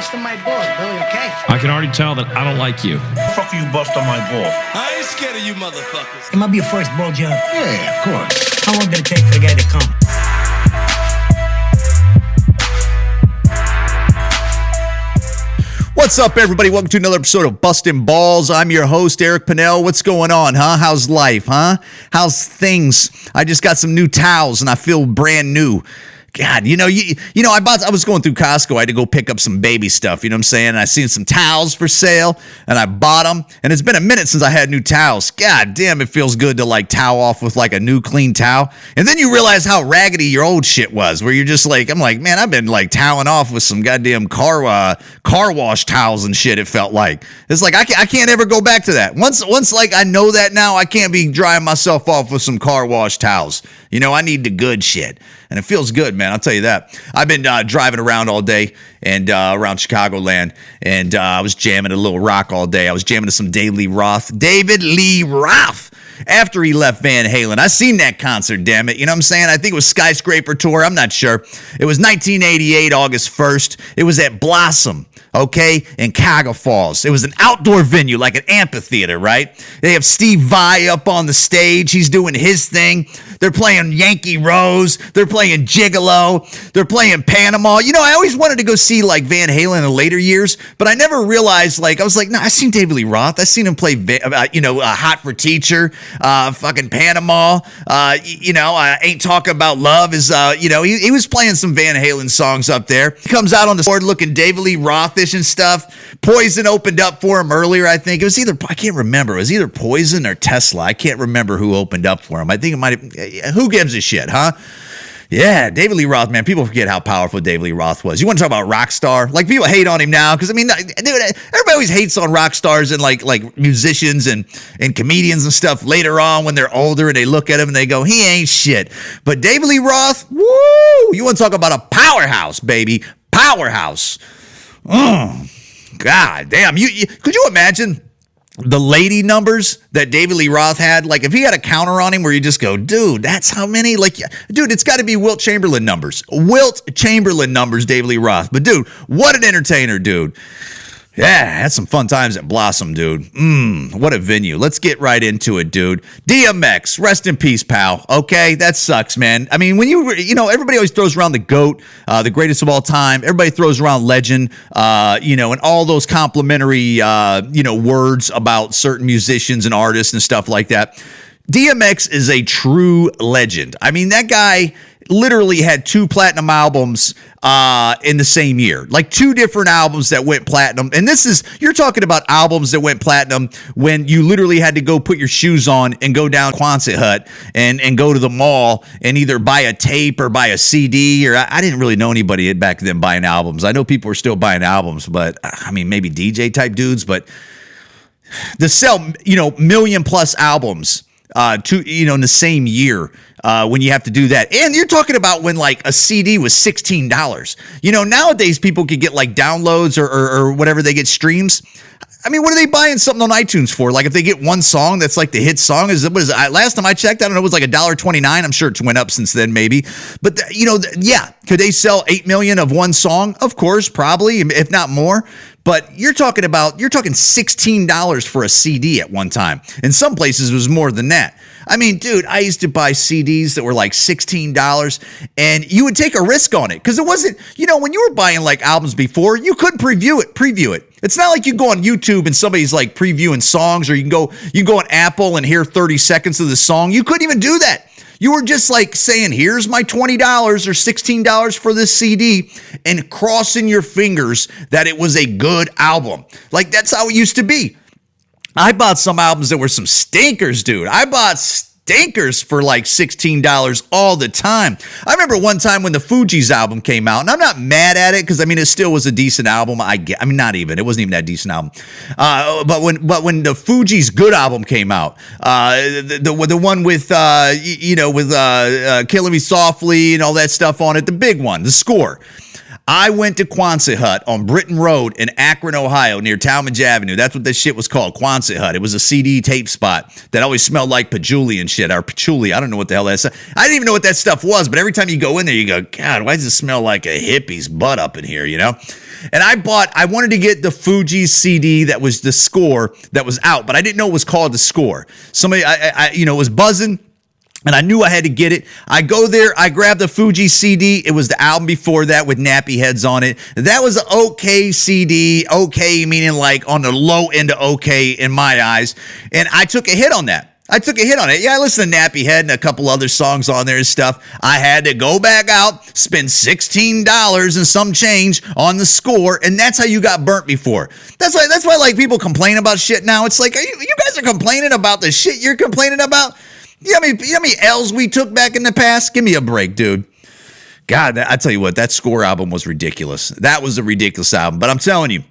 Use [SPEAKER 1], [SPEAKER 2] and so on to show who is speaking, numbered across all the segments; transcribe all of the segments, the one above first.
[SPEAKER 1] busting my balls, Billy, okay?
[SPEAKER 2] I can already tell that I don't like you.
[SPEAKER 3] Fuck you, bust on my ball.
[SPEAKER 4] I ain't scared of you motherfuckers.
[SPEAKER 1] It might be your first ball job.
[SPEAKER 3] Yeah, of course.
[SPEAKER 1] How long did it take for the guy to come?
[SPEAKER 5] What's up, everybody? Welcome to another episode of Bustin' Balls. I'm your host, Eric Pennell. What's going on, huh? How's life, huh? How's things? I just got some new towels, and I feel brand new. God, I was going through Costco. I had to go pick up some baby stuff, you know what I'm saying? And I seen some towels for sale, and I bought them. And it's been a minute since I had new towels. God damn, it feels good to like towel off with like a new clean towel. And then you realize how raggedy your old shit was, where you're just like, I'm like, man, I've been like toweling off with some goddamn car wash towels and shit. It felt like it's like I can't ever go back to that. Once like I know that now, I can't be drying myself off with some car wash towels. You know, I need the good shit. And it feels good, man. I'll tell you that. I've been driving around all day and around Chicagoland, and I was jamming a little rock all day. I was jamming to some David Lee Roth. After he left Van Halen. I seen that concert, damn it. You know what I'm saying? I think it was Skyscraper Tour. I'm not sure. It was 1988, August 1st. It was at Blossom, okay, in Cuyahoga Falls. It was an outdoor venue, like an amphitheater, right? They have Steve Vai up on the stage. He's doing his thing. They're playing Yankee Rose. They're playing Gigolo. They're playing Panama. You know, I always wanted to go see, like, Van Halen in the later years, but I never realized, like, I was like, no, I seen David Lee Roth. I seen him play, Hot for Teacher, fucking Panama. Ain't Talking About Love is, he was playing some Van Halen songs up there. He comes out on the board looking David Lee Roth-ish and stuff. Poison opened up for him earlier, I think. It was I can't remember. It was either Poison or Tesla. I can't remember who opened up for him. I think it might have, who gives a shit, huh? Yeah, David Lee Roth, man. People forget how powerful David Lee Roth was. You want to talk about rock star? Like, people hate on him now because, I mean, dude, everybody always hates on rock stars and like musicians and comedians and stuff later on when they're older and they look at him and they go, he ain't shit. But David Lee Roth, woo! You want to talk about a powerhouse, baby. Powerhouse. Oh, God damn. Could you imagine the lady numbers that David Lee Roth had? Like, if he had a counter on him where you just go, dude, that's how many? Like, dude, it's got to be Wilt Chamberlain numbers. Wilt Chamberlain numbers, David Lee Roth. But, dude, what an entertainer, dude. Yeah, had some fun times at Blossom, dude. What a venue. Let's get right into it, dude. DMX, rest in peace, pal. Okay, that sucks, man. I mean, when everybody always throws around the GOAT, the greatest of all time. Everybody throws around legend, and all those complimentary, words about certain musicians and artists and stuff like that. DMX is a true legend. I mean, that guy literally had 2 platinum albums in the same year, like 2 different albums that went platinum. And you're talking about albums that went platinum when you literally had to go put your shoes on and go down Quonset Hut and go to the mall and either buy a tape or buy a CD. Or I didn't really know anybody back then buying albums. I know people were still buying albums, but I mean, maybe DJ type dudes, but to sell, million plus albums in the same year, when you have to do that. And you're talking about when like a CD was $16. Nowadays people could get like downloads or whatever, they get streams. I mean, what are they buying something on iTunes for? Like, if they get one song that's like the hit song, last time I checked, I don't know, it was like $1.29. I'm sure it's went up since then, maybe. But could they sell 8 million of one song? Of course, probably, if not more. But you're talking $16 for a CD at one time. In some places, it was more than that. I mean, dude, I used to buy CDs that were like $16, and you would take a risk on it because it wasn't, when you were buying like albums before, you couldn't preview it. It's not like you go on YouTube and somebody's like previewing songs, or you can go on Apple and hear 30 seconds of the song. You couldn't even do that. You were just like saying, here's my $20 or $16 for this CD, and crossing your fingers that it was a good album. Like, that's how it used to be. I bought some albums that were some stinkers, dude. I bought stinkers for like $16 all the time. I remember one time when the Fugees album came out, and I'm not mad at it because, I mean, it still was a decent album. Not even. It wasn't even that decent album. But when the Fugees' good album came out, the one with Killing Me Softly and all that stuff on it, the big one, the score. I went to Quonset Hut on Britton Road in Akron, Ohio, near Talmadge Avenue. That's what this shit was called, Quonset Hut. It was a CD tape spot that always smelled like patchouli and shit, or patchouli. I don't know what the hell that's. I didn't even know what that stuff was, but every time you go in there, you go, God, why does it smell like a hippie's butt up in here, you know? And I wanted to get the Fuji CD that was the score that was out, but I didn't know it was called the score. Somebody, it was buzzing. And I knew I had to get it. I go there, I grab the Fuji CD. It was the album before that with nappy heads on it. That was an okay CD. Okay, meaning like on the low end of okay in my eyes. And I took a hit on that. Yeah, I listened to Nappy Head and a couple other songs on there and stuff. I had to go back out, spend $16 and some change on the score, and that's how you got burnt before. That's why like people complain about shit now. It's like, you guys are complaining about the shit you're complaining about? You know how many L's we took back in the past? Give me a break, dude. God, I tell you what, that score album was ridiculous. That was a ridiculous album. But I'm telling you,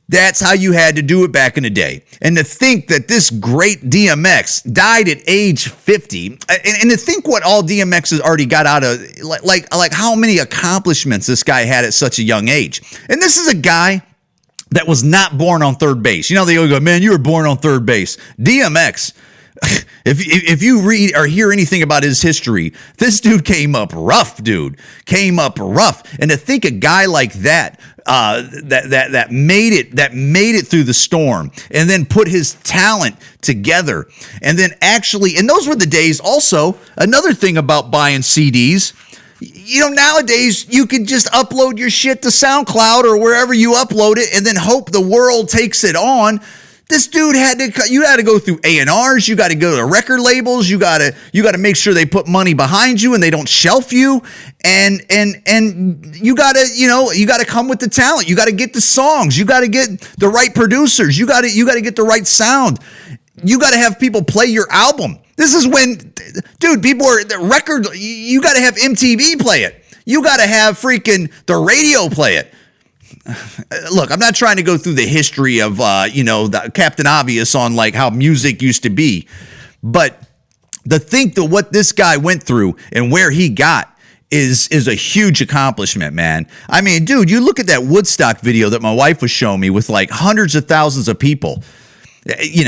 [SPEAKER 5] that's how you had to do it back in the day. And to think that this great DMX died at age 50, and to think what all DMX has already got out of, like how many accomplishments this guy had at such a young age. And this is a guy that was not born on third base. You know, they always go, man, you were born on third base. DMX, if you read or hear anything about his history, this dude came up rough, And to think a guy like that, that made it through the storm, and then put his talent together, and then actually, and those were the days. Also, another thing about buying CDs. You know, nowadays you could just upload your shit to SoundCloud or wherever you upload it, and then hope the world takes it on. This dude had to go through A&Rs. You got to go to record labels. You got to make sure they put money behind you and they don't shelf you. And you got to come with the talent. You got to get the songs. You got to get the right producers. You got to get the right sound. You got to have people play your album. This is when, dude, the record, you got to have MTV play it. You got to have freaking the radio play it. Look, I'm not trying to go through the history of, the Captain Obvious on like how music used to be, but what this guy went through and where he got is a huge accomplishment, man. I mean, dude, you look at that Woodstock video that my wife was showing me with like hundreds of thousands of people,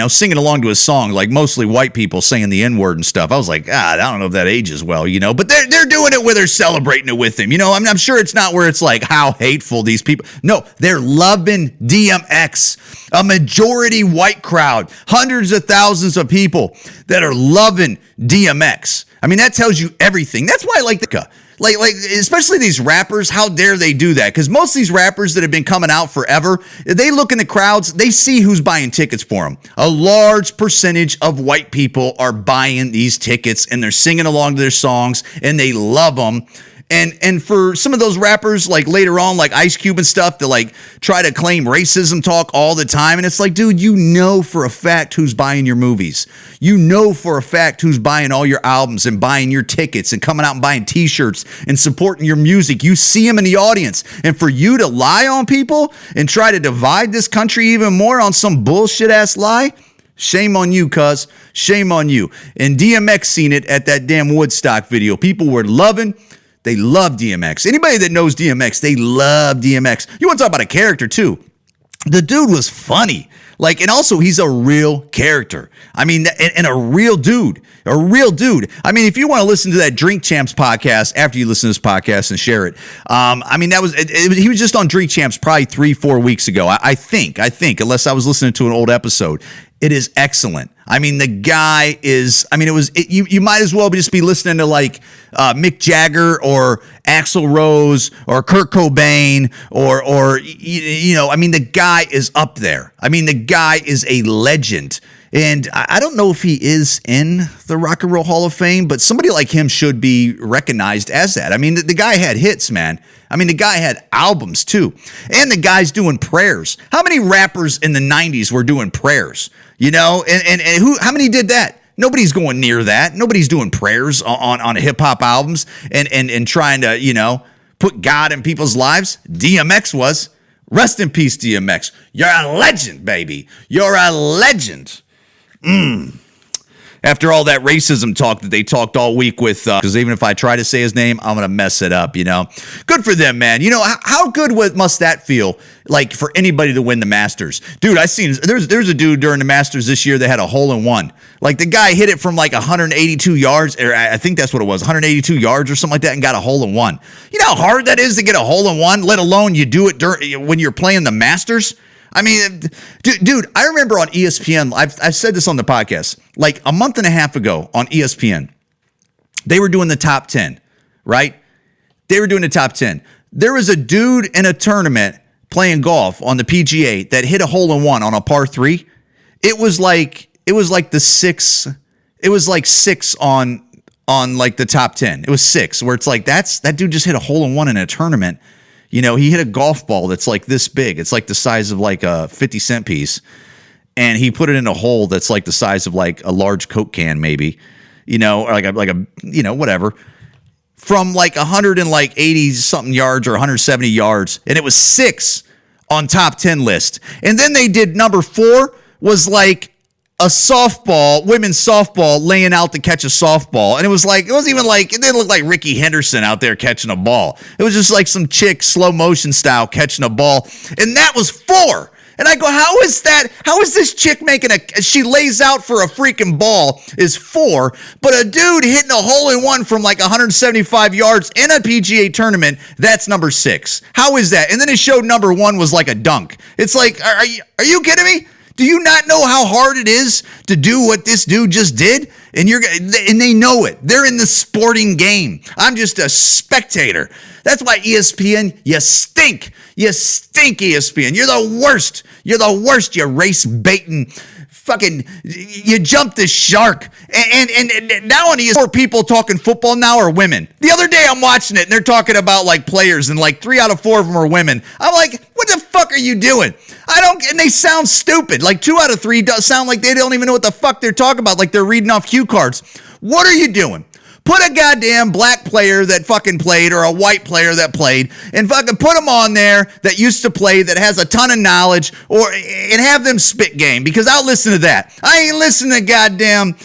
[SPEAKER 5] singing along to his song, like mostly white people saying the N-word and stuff. I was like, I don't know if that ages well, but they're doing it where they're celebrating it with him. I'm sure it's not where it's like how hateful these people. No, they're loving DMX. A majority white crowd, hundreds of thousands of people that are loving DMX. I mean, that tells you everything. That's why I like like especially these rappers, how dare they do that? Because most of these rappers that have been coming out forever, they look in the crowds, they see who's buying tickets for them. A large percentage of white people are buying these tickets and they're singing along to their songs and they love them. And for some of those rappers, like later on, like Ice Cube and stuff, to like try to claim racism talk all the time. And it's like, dude, you know for a fact who's buying your movies. You know for a fact who's buying all your albums and buying your tickets and coming out and buying t-shirts and supporting your music. You see them in the audience. And for you to lie on people and try to divide this country even more on some bullshit ass lie, shame on you, cuz. Shame on you. And DMX seen it at that damn Woodstock video. People were loving. They love DMX. Anybody that knows DMX, they love DMX. You want to talk about a character too. The dude was funny. And also he's a real character. I mean, and a real dude. I mean, if you want to listen to that Drink Champs podcast after you listen to this podcast and share it. He was just on Drink Champs probably 3-4 weeks ago. I think, unless I was listening to an old episode. It is excellent. I mean, the guy is, you might as well just be listening to like Mick Jagger or Axl Rose or Kurt Cobain or the guy is up there. I mean, the guy is a legend. And I don't know if he is in the Rock and Roll Hall of Fame, but somebody like him should be recognized as that. I mean, the guy had hits, man. I mean, the guy had albums too. And the guy's doing prayers. How many rappers in the 90s were doing prayers? And how many did that? Nobody's going near that. Nobody's doing prayers on hip hop albums and trying to, put God in people's lives. DMX was. Rest in peace, DMX. You're a legend, baby. You're a legend. After all that racism talk that they talked all week with, because even if I try to say his name, I'm going to mess it up, Good for them, man. How good must that feel, like, for anybody to win the Masters? Dude, I seen, there's a dude during the Masters this year that had a hole-in-one. Like, the guy hit it from, like, 182 yards, or I think that's what it was, 182 yards or something like that, and got a hole-in-one. You know how hard that is to get a hole-in-one, let alone you do it when you're playing the Masters? I mean, dude, I remember on ESPN, I've said this on the podcast, like a month and a half ago on ESPN, they were doing the top 10, right? They were doing the top 10. There was a dude in a tournament playing golf on the PGA that hit a hole-in-one on a par 3. It was like the six on like the top 10. It was 6, where it's like, that dude just hit a hole-in-one in a tournament. He hit a golf ball that's like this big. It's like the size of like a 50-cent piece. And he put it in a hole that's like the size of like a large Coke can, maybe, or like a whatever. From like 180 something yards or 170 yards. And it was 6 on top 10 list. And then they did number 4 was like a softball, women's softball, laying out to catch a softball. And it didn't look like Ricky Henderson out there catching a ball. It was just like some chick, slow motion style, catching a ball. And that was 4. And I go, how is this chick she lays out for a freaking ball is 4, but a dude hitting a hole-in-one from like 175 yards in a PGA tournament, that's number 6. How is that? And then it showed number 1 was like a dunk. It's like, are you kidding me? Do you not know how hard it is to do what this dude just did? And they know it. They're in the sporting game. I'm just a spectator. That's why ESPN, you stink. You stink, ESPN. You're the worst. You're the worst, you race baiting. Fucking, you jumped the shark. And now on ESPN, more people talking football now are women. The other day I'm watching it and they're talking about like players and like 3 out of 4 of them are women. I'm like, what the fuck are you doing? And they sound stupid. Like 2 out of 3 does sound like they don't even know what the fuck they're talking about. Like they're reading off cue cards. What are you doing? Put a goddamn black player that fucking played or a white player that played and fucking put them on there that used to play that has a ton of knowledge and have them spit game, because I'll listen to that. I ain't listening to goddamn,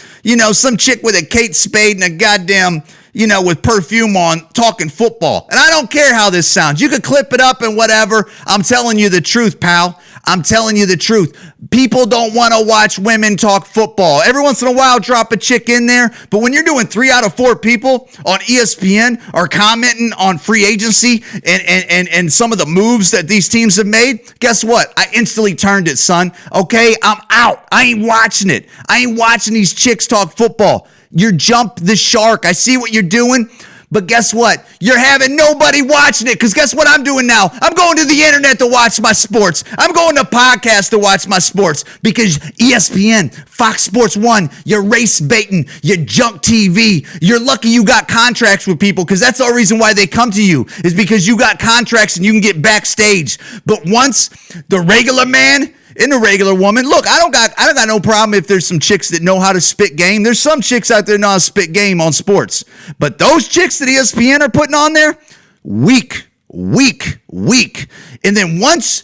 [SPEAKER 5] some chick with a Kate Spade and a goddamn, with perfume on talking football. And I don't care how this sounds. You could clip it up and whatever. I'm telling you the truth, pal. I'm telling you the truth. People don't want to watch women talk football. Every once in a while, drop a chick in there. But when you're doing 3 out of 4 people on ESPN are commenting on free agency and some of the moves that these teams have made, guess what? I instantly turned it, son. Okay, I'm out. I ain't watching it. I ain't watching these chicks talk football. You jumped the shark. I see what you're doing. But guess what? You're having nobody watching it, because guess what I'm doing now? I'm going to the internet to watch my sports. I'm going to podcasts to watch my sports, because ESPN, Fox Sports 1, you're race baiting, you're junk TV. You're lucky you got contracts with people, because that's the reason why they come to you, is because you got contracts and you can get backstage. But once the regular man and the regular woman, look, I don't got no problem if there's some chicks that know how to spit game. There's some chicks out there know how to spit game on sports. But those chicks that ESPN are putting on there, weak. And then once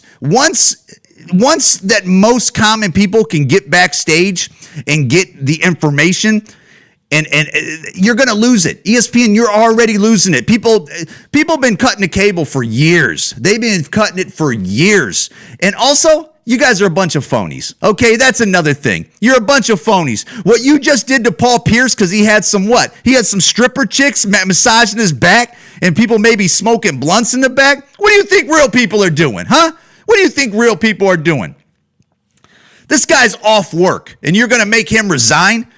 [SPEAKER 5] that most common people can get backstage and get the information, and you're going to lose it. ESPN, you're already losing it. People have been cutting the cable for years. They've been cutting it for years. And also, you guys are a bunch of phonies. Okay, that's another thing. You're a bunch of phonies. What you just did to Paul Pierce, because he had some what? He had some stripper chicks massaging his back and people maybe smoking blunts in the back. What do you think real people are doing, huh? What do you think real people are doing? This guy's off work and you're going to make him resign?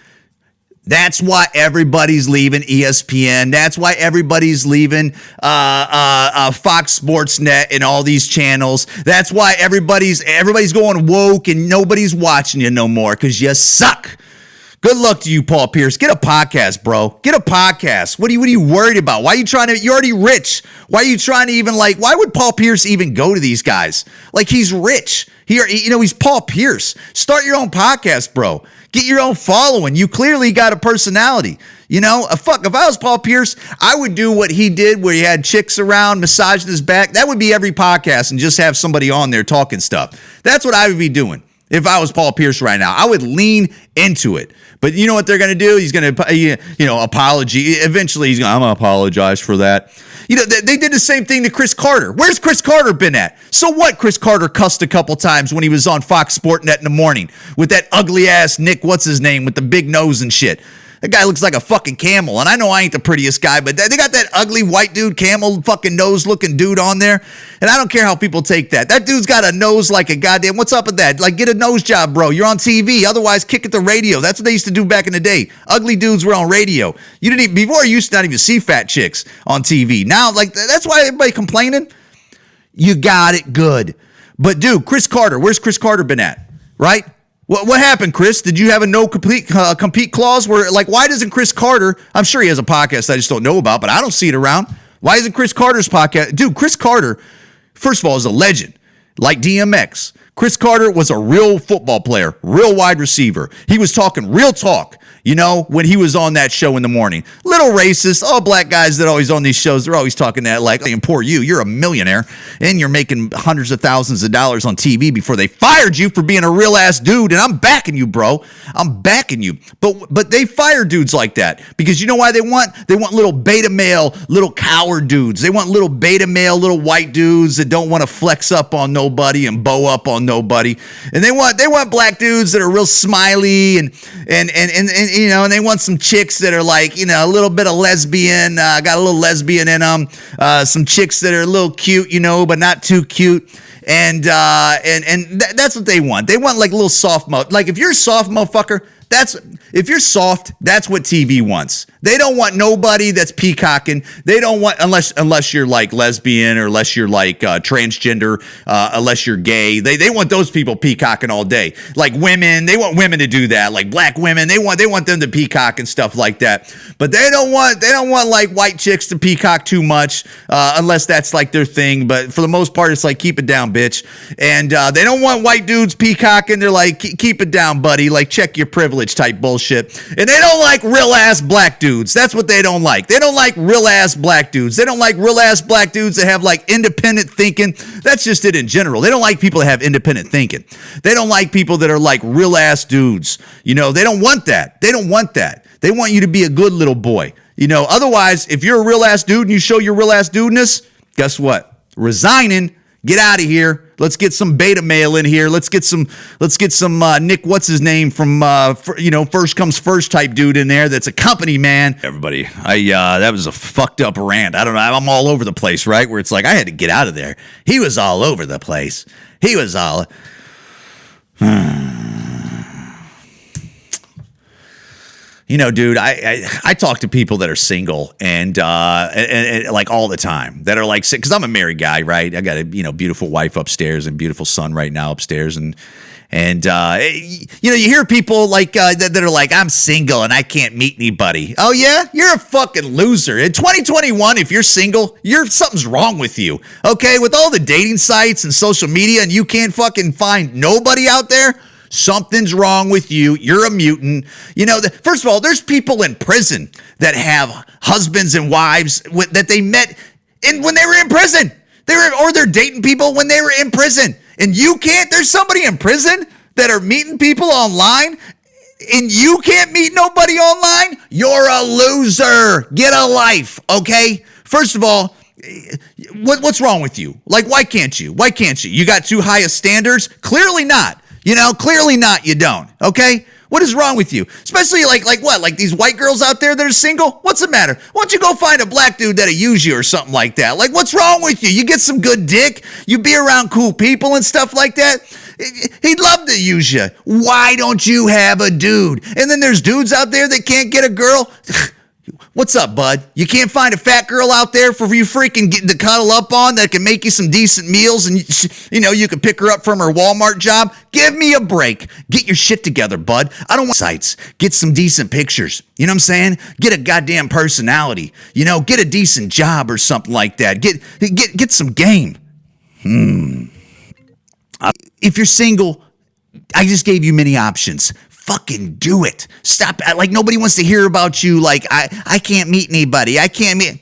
[SPEAKER 5] That's why everybody's leaving ESPN. That's why everybody's leaving Fox Sports Net and all these channels. That's why everybody's going woke and nobody's watching you no more, because you suck. Good luck to you, Paul Pierce. Get a podcast, bro. Get a podcast. What are you worried about? Why are you trying to? You're already rich. Why are you trying to even why would Paul Pierce even go to these guys? Like, he's rich. He's Paul Pierce. Start your own podcast, bro. Get your own following. You clearly got a personality. If I was Paul Pierce, I would do what he did, where he had chicks around massaging his back. That would be every podcast, and just have somebody on there talking stuff. That's what I would be doing. If I was Paul Pierce right now, I would lean into it. But you know what they're going to do? He's going to, apology. Eventually, I'm going to apologize for that. They did the same thing to Chris Carter. Where's Chris Carter been at? So what? Chris Carter cussed a couple times when he was on Fox Sportsnet in the morning with that ugly ass Nick, what's his name, with the big nose and shit. That guy looks like a fucking camel. And I know I ain't the prettiest guy, but they got that ugly white dude, camel fucking nose looking dude on there. And I don't care how people take that. That dude's got a nose like a goddamn, what's up with that? Like, get a nose job, bro. You're on TV. Otherwise, kick at the radio. That's what they used to do back in the day. Ugly dudes were on radio. Before you used to not even see fat chicks on TV. Now, like, that's why everybody complaining. You got it good. But dude, Chris Carter, where's Chris Carter been at? Right? What happened, Chris? Did you have a no compete clause where, like, why doesn't Chris Carter, I'm sure he has a podcast I just don't know about, but I don't see it around. Why isn't Chris Carter's podcast? Dude, Chris Carter, first of all, is a legend, like DMX. Chris Carter was a real football player, real wide receiver. He was talking real talk, when he was on that show in the morning. Little racist. All black guys that always on these shows, they're always talking that like, and poor you're a millionaire and you're making hundreds of thousands of dollars on TV before they fired you for being a real ass dude. And I'm backing you, bro. I'm backing you. But they fire dudes like that because you know why they want? They want little beta male, little coward dudes. They want little beta male, little white dudes that don't want to flex up on nobody and bow up on nobody. And they want black dudes that are real smiley and they want some chicks that are like, a little bit of lesbian, got a little lesbian in them. Some chicks that are a little cute, but not too cute. And that's what they want. They want like a little soft mode. Like if you're a soft motherfucker, if you're soft, that's what TV wants. They don't want nobody that's peacocking. They don't want, unless you're like lesbian or unless you're like transgender, unless you're gay. They want those people peacocking all day. Like women, they want women to do that. Like black women, they want them to peacock and stuff like that. But they don't want like white chicks to peacock too much, unless that's like their thing. But for the most part, it's like keep it down, bitch. And they don't want white dudes peacocking. They're like keep it down, buddy. Like check your privilege type bullshit. And they don't like real ass black dudes. That's what they don't like. They don't like real ass black dudes. They don't like real ass black dudes that have like independent thinking. That's just it in general. They don't like people that have independent thinking. They don't like people that are like real ass dudes. They don't want that. They don't want that. They want you to be a good little boy. Otherwise, if you're a real ass dude and you show your real ass dudeness, guess what? Resigning. Get out of here. Let's get some beta male in here. Let's get some Nick, what's his name from first comes first type dude in there. That's a company man. Everybody, that was a fucked up rant. I don't know. I'm all over the place, right? Where it's like I had to get out of there. He was all over the place. He was all. Dude, I talk to people that are single and like all the time that are like, because I'm a married guy, right? I got a beautiful wife upstairs and beautiful son right now upstairs, and you hear people like that are like, I'm single and I can't meet anybody. Oh yeah, you're a fucking loser. In 2021, if you're single, something's wrong with you. Okay, with all the dating sites and social media, and you can't fucking find nobody out there. Something's wrong with you. You're a mutant. First of all, there's people in prison that have husbands and wives that they met when they were in prison. Or they're dating people when they were in prison. And you can't. There's somebody in prison that are meeting people online, and you can't meet nobody online. You're a loser. Get a life, okay? First of all, what's wrong with you? Like, why can't you? Why can't you? You got too high of standards? Clearly not. Clearly not, you don't, okay? What is wrong with you? Especially like what? Like these white girls out there that are single? What's the matter? Why don't you go find a black dude that'll use you or something like that? Like, what's wrong with you? You get some good dick, you be around cool people and stuff like that. He'd love to use you. Why don't you have a dude? And then there's dudes out there that can't get a girl. What's up, bud? You can't find a fat girl out there for you freaking getting to cuddle up on that can make you some decent meals and, you can pick her up from her Walmart job? Give me a break. Get your shit together, bud. I don't want sites. Get some decent pictures. You know what I'm saying? Get a goddamn personality. Get a decent job or something like that. Get some game. If you're single, I just gave you many options. Fucking do it. Stop. Like nobody wants to hear about you. Like I can't meet anybody. I can't meet.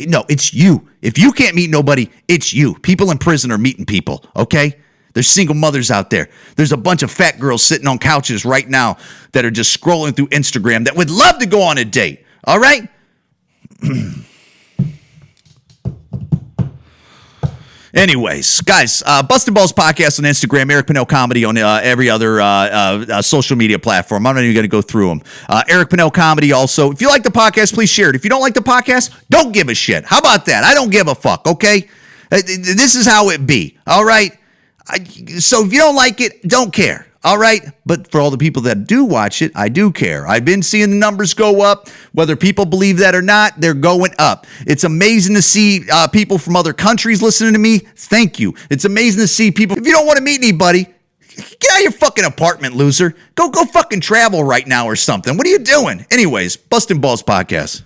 [SPEAKER 5] No, it's you. If you can't meet nobody, it's you. People in prison are meeting people. Okay. There's single mothers out there. There's a bunch of fat girls sitting on couches right now that are just scrolling through Instagram that would love to go on a date. All right? Anyways, guys, Bustin' Balls Podcast on Instagram, Eric Pennell Comedy on every other social media platform. I'm not even going to go through them. Eric Pennell Comedy also. If you like the podcast, please share it. If you don't like the podcast, don't give a shit. How about that? I don't give a fuck, okay? This is how it be, all right? So if you don't like it, don't care. All right. But for all the people that do watch it, I do care. I've been seeing the numbers go up. Whether people believe that or not, they're going up. It's amazing to see people from other countries listening to me. Thank you. It's amazing to see people. If you don't want to meet anybody, get out of your fucking apartment, loser. Go fucking travel right now or something. What are you doing? Anyways, Bustin' Balls Podcast.